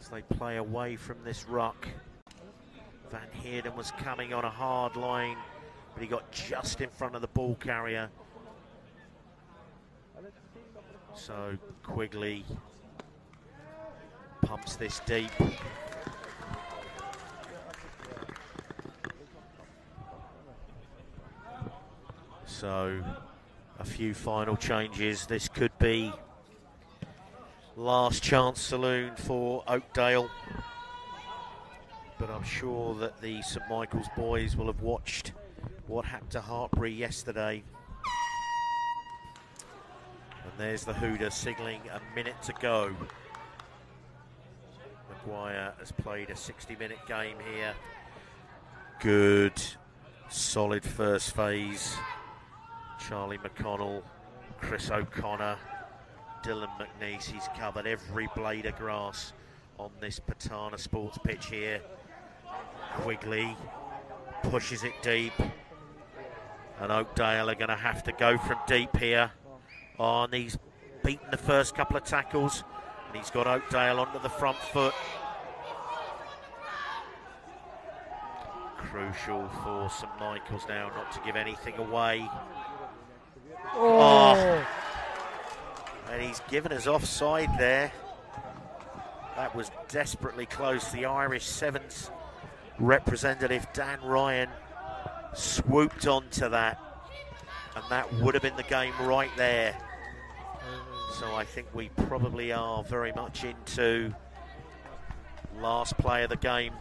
As they play away from this ruck. Van Heerden was coming on a hard line, but he got just in front of the ball carrier. So Quigley pumps this deep. So a few final changes. This could be last chance saloon for Oakdale. But I'm sure that the St Michael's boys will have watched what happened to Hartbury yesterday. And there's the hooter signalling a minute to go. Maguire has played a 60-minute game here. Good, solid first phase. Charlie McConnell, Chris O'Connor, Dylan McNeese. He's covered every blade of grass on this Patana Sports pitch here. Quigley pushes it deep, and Oakdale are going to have to go from deep here. Oh, and he's beaten the first couple of tackles, and he's got Oakdale onto the front foot. Crucial for St Michael's now not to give anything away. Oh. And he's given us offside there. That was desperately close. The Irish Sevens representative Dan Ryan swooped onto that, and that would have been the game right there. So I think we probably are very much into last play of the game.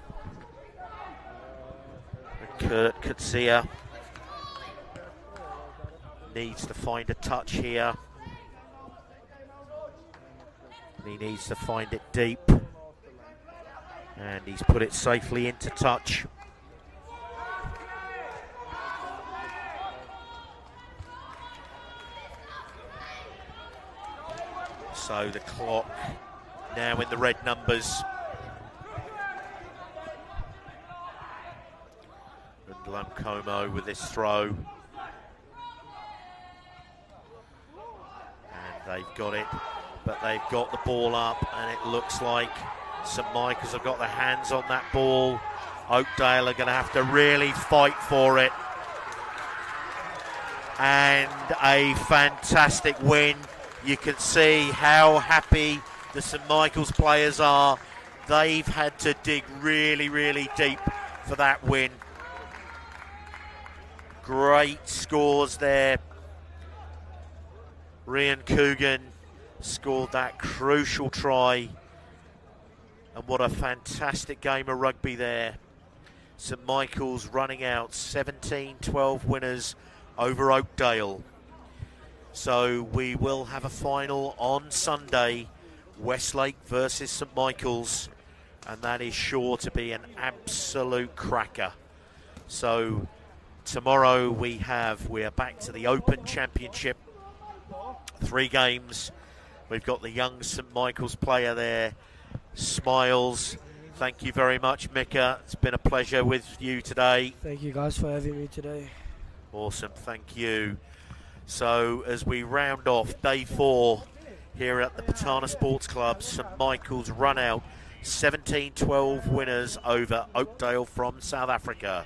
Kurt Kutsia needs to find a touch here. He needs to find it deep. And he's put it safely into touch. So the clock now in the red numbers. And Lamcomo with this throw. And they've got it, but they've got the ball up, and it looks like St Michael's have got their hands on that ball. Oakdale are going to have to really fight for it. And a fantastic win. You can see how happy the St Michael's players are. They've had to dig really, really deep for that win. Great scores there. Rian Coogan scored that crucial try. And what a fantastic game of rugby there. St Michael's running out 17-12 winners over Oakdale. So we will have a final on Sunday, Westlake versus St Michael's, and that is sure to be an absolute cracker. So tomorrow we are back to the Open Championship. 3 games. We've got the young St Michael's player there, Smiles. Thank you very much, Mika. It's been a pleasure with you today. Thank you guys for having me today. Awesome, thank you. So as we round off day 4 here at the Patana Sports Club, St Michael's run out 17-12 winners over Oakdale from South Africa.